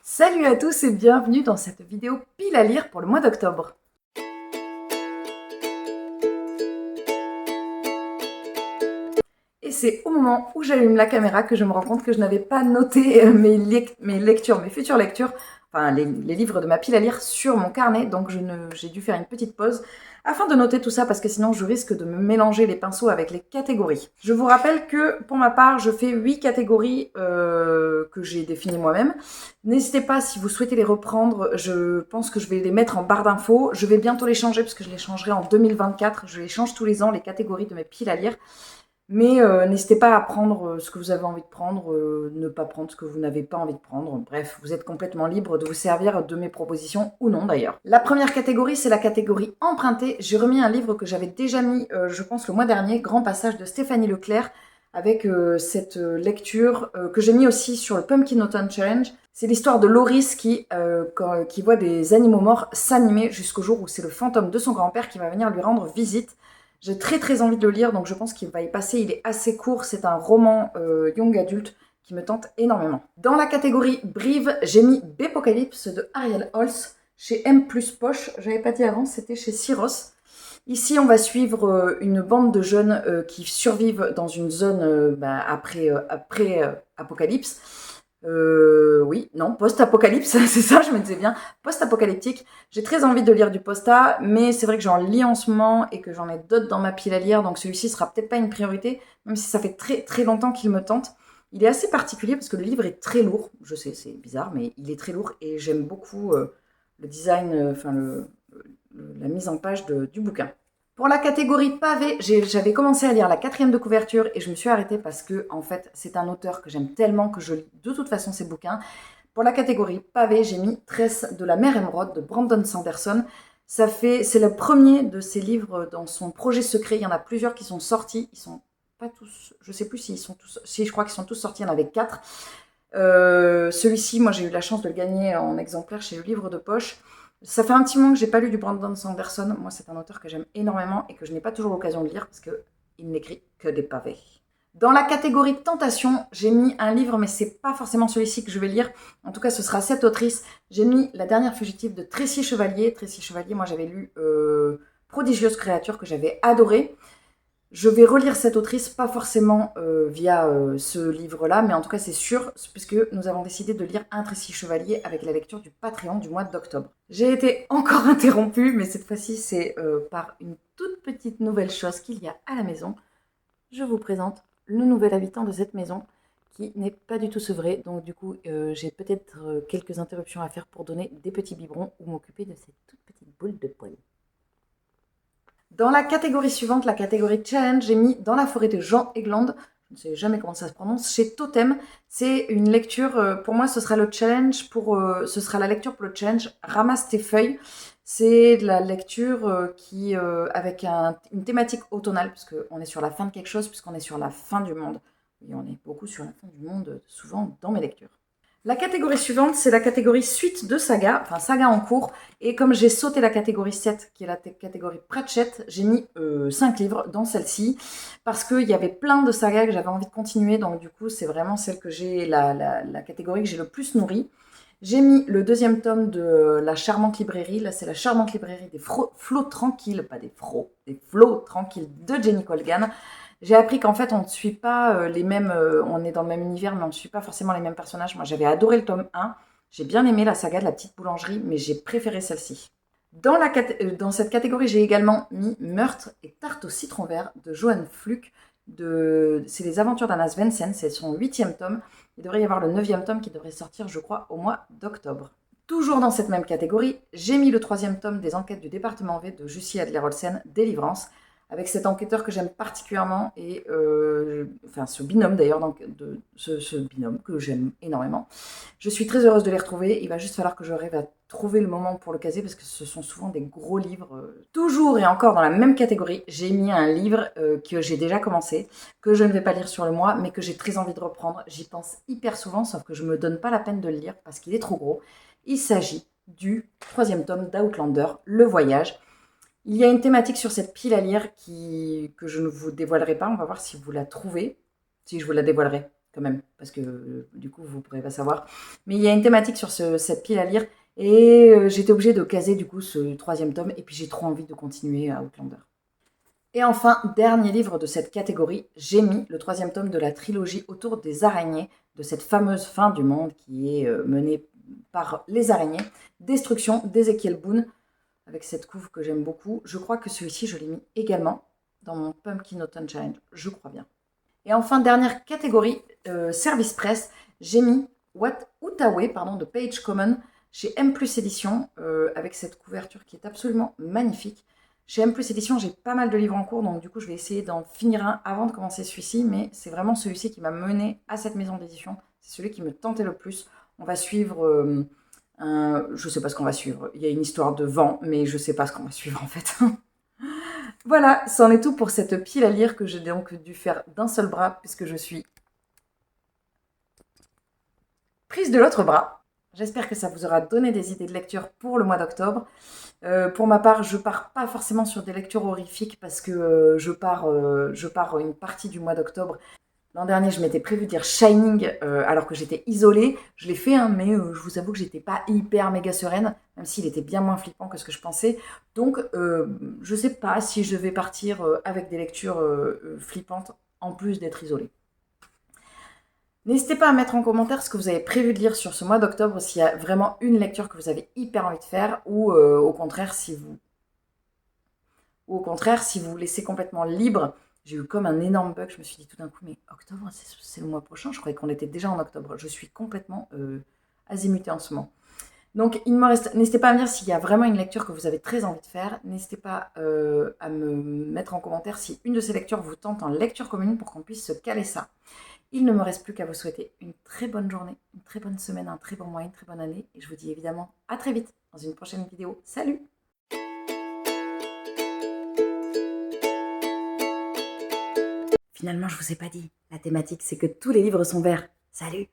Salut à tous et bienvenue dans cette vidéo pile à lire pour le mois d'octobre. Et c'est au moment où j'allume la caméra que je me rends compte que je n'avais pas noté mes futures lectures, enfin les livres de ma pile à lire sur mon carnet, donc j'ai dû faire une petite pause afin de noter tout ça parce que sinon je risque de me mélanger les pinceaux avec les catégories. Je vous rappelle que pour ma part, je fais 8 catégories que j'ai définies moi-même. N'hésitez pas si vous souhaitez les reprendre, je pense que je vais les mettre en barre d'infos. Je vais bientôt les changer parce que je les changerai en 2024. Je les change tous les ans, les catégories de mes piles à lire. Mais n'hésitez pas à prendre ce que vous avez envie de prendre, ne pas prendre ce que vous n'avez pas envie de prendre. Bref, vous êtes complètement libre de vous servir de mes propositions ou non d'ailleurs. La première catégorie, c'est la catégorie empruntée. J'ai remis un livre que j'avais déjà mis, je pense, le mois dernier, Grand Passage de Stéphanie Leclerc, avec cette lecture que j'ai mis aussi sur le Pumpkin Autumn Challenge. C'est l'histoire de Loris qui voit des animaux morts s'animer jusqu'au jour où c'est le fantôme de son grand-père qui va venir lui rendre visite. J'ai très envie de le lire, donc je pense qu'il va y passer. Il est assez court, c'est un roman young adulte qui me tente énormément. Dans la catégorie Brive, j'ai mis Bépocalypse de Ariel Holz chez M+ Poche. J'avais pas dit avant, c'était chez Syros. Ici, on va suivre une bande de jeunes qui survivent dans une zone après apocalypse. Post-apocalypse, c'est ça, je me disais bien, post-apocalyptique. J'ai très envie de lire du posta, mais c'est vrai que j'en lis en ce moment et que j'en ai d'autres dans ma pile à lire, donc celui-ci sera peut-être pas une priorité, même si ça fait très longtemps qu'il me tente. Il est assez particulier parce que le livre est très lourd, je sais, c'est bizarre, mais il est très lourd et j'aime beaucoup le design, la mise en page du bouquin. Pour la catégorie pavé, j'avais commencé à lire la 4e de couverture et je me suis arrêtée parce que, en fait, c'est un auteur que j'aime tellement que je lis de toute façon ses bouquins. Pour la catégorie pavé, j'ai mis Tresse de la mer émeraude de Brandon Sanderson. C'est le premier de ses livres dans son projet secret. Il y en a plusieurs qui sont sortis. Ils sont pas tous, je sais plus s'ils sont tous, si je crois qu'ils sont tous sortis. Il y en avait 4. Celui-ci, moi, j'ai eu la chance de le gagner en exemplaire chez le livre de poche. Ça fait un petit moment que j'ai pas lu du Brandon Sanderson. Moi, c'est un auteur que j'aime énormément et que je n'ai pas toujours l'occasion de lire parce qu'il n'écrit que des pavés. Dans la catégorie tentation, j'ai mis un livre, mais c'est pas forcément celui-ci que je vais lire. En tout cas, ce sera cette autrice. J'ai mis La dernière fugitive de Tracy Chevalier. Tracy Chevalier, moi, j'avais lu Prodigieuse créature que j'avais adoré. Je vais relire cette autrice, pas forcément via ce livre-là, mais en tout cas c'est sûr, puisque nous avons décidé de lire un Tracy Chevalier avec la lecture du Patreon du mois d'octobre. J'ai été encore interrompue, mais cette fois-ci c'est par une toute petite nouvelle chose qu'il y a à la maison. Je vous présente le nouvel habitant de cette maison, qui n'est pas du tout sevré, donc du coup j'ai peut-être quelques interruptions à faire pour donner des petits biberons ou m'occuper de cette toute petite boule de poil. Dans la catégorie suivante, la catégorie challenge, j'ai mis Dans la forêt de Jean Egland. Je ne sais jamais comment ça se prononce. Chez Totem, c'est une lecture. Pour moi, ce sera le challenge ce sera la lecture pour le challenge. Ramasse tes feuilles. C'est de la lecture avec une thématique automnale, puisqu'on est sur la fin de quelque chose, puisqu'on est sur la fin du monde. Et on est beaucoup sur la fin du monde, souvent dans mes lectures. La catégorie suivante, c'est la catégorie suite de saga, enfin saga en cours. Et comme j'ai sauté la catégorie 7, qui est la catégorie Pratchett, j'ai mis 5 livres dans celle-ci. Parce qu'il y avait plein de sagas que j'avais envie de continuer. Donc du coup, c'est vraiment celle que j'ai, la catégorie que j'ai le plus nourrie. J'ai mis le 2e tome de La Charmante Librairie. Là, c'est La Charmante Librairie des flots tranquilles, pas des flots tranquilles de Jenny Colgan. J'ai appris qu'en fait, on ne suit pas les mêmes... on est dans le même univers, mais on ne suit pas forcément les mêmes personnages. Moi, j'avais adoré le tome 1. J'ai bien aimé la saga de la petite boulangerie, mais j'ai préféré celle-ci. Dans cette catégorie, j'ai également mis Meurtre et tarte au citron vert de Johan Fluck. C'est les aventures d'Anna Svensson. C'est son 8e tome. Il devrait y avoir le 9e tome qui devrait sortir, je crois, au mois d'octobre. Toujours dans cette même catégorie, j'ai mis le 3e tome des enquêtes du département V de Jussi Adler-Olsen, Délivrance, avec cet enquêteur que j'aime particulièrement et ce binôme d'ailleurs, ce binôme que j'aime énormément. Je suis très heureuse de les retrouver. Il va juste falloir que j'arrive à trouver le moment pour le caser parce que ce sont souvent des gros livres. Toujours et encore dans la même catégorie, j'ai mis un livre que j'ai déjà commencé, que je ne vais pas lire sur le mois, mais que j'ai très envie de reprendre. J'y pense hyper souvent, sauf que je me donne pas la peine de le lire parce qu'il est trop gros. Il s'agit du 3e tome d'Outlander, Le Voyage. Il y a une thématique sur cette pile à lire que je ne vous dévoilerai pas. On va voir si vous la trouvez, si je vous la dévoilerai. quand même, parce que du coup, vous ne pourrez pas savoir. Mais il y a une thématique sur cette pile à lire, et j'étais obligée de caser du coup ce 3e tome, et puis j'ai trop envie de continuer à Outlander. Et enfin, dernier livre de cette catégorie, j'ai mis le 3e tome de la trilogie autour des araignées, de cette fameuse fin du monde qui est menée par les araignées. Destruction d'Ezekiel Boone, avec cette couve que j'aime beaucoup. Je crois que celui-ci, je l'ai mis également dans mon Pumpkin Autumn Challenge, je crois bien. Et enfin, dernière catégorie, Service Presse, j'ai mis Outaouais de Page Common chez M+ Édition, avec cette couverture qui est absolument magnifique. Chez M+ Édition, j'ai pas mal de livres en cours, donc du coup, je vais essayer d'en finir un avant de commencer celui-ci, mais c'est vraiment celui-ci qui m'a mené à cette maison d'édition. C'est celui qui me tentait le plus. On va suivre je sais pas ce qu'on va suivre. Il y a une histoire de vent, mais je sais pas ce qu'on va suivre en fait. Voilà, c'en est tout pour cette pile à lire que j'ai donc dû faire d'un seul bras, puisque je suis prise de l'autre bras. J'espère que ça vous aura donné des idées de lecture pour le mois d'octobre. Pour ma part, je pars pas forcément sur des lectures horrifiques parce que je pars une partie du mois d'octobre. L'an dernier, je m'étais prévu de dire Shining alors que j'étais isolée. Je l'ai fait, hein, mais je vous avoue que j'étais pas hyper méga sereine, même s'il était bien moins flippant que ce que je pensais. Donc, je sais pas si je vais partir avec des lectures flippantes en plus d'être isolée. N'hésitez pas à mettre en commentaire ce que vous avez prévu de lire sur ce mois d'octobre, s'il y a vraiment une lecture que vous avez hyper envie de faire, ou au contraire, si vous laissez complètement libre. J'ai eu comme un énorme bug, je me suis dit tout d'un coup, mais octobre, c'est le mois prochain, je croyais qu'on était déjà en octobre. Je suis complètement azimutée en ce moment. Donc, il me reste, n'hésitez pas à me dire s'il y a vraiment une lecture que vous avez très envie de faire. N'hésitez pas à me mettre en commentaire si une de ces lectures vous tente en lecture commune pour qu'on puisse se caler ça. Il ne me reste plus qu'à vous souhaiter une très bonne journée, une très bonne semaine, un très bon mois, une très bonne année. Et je vous dis évidemment à très vite dans une prochaine vidéo. Salut! Finalement, je vous ai pas dit. La thématique, c'est que tous les livres sont verts. Salut!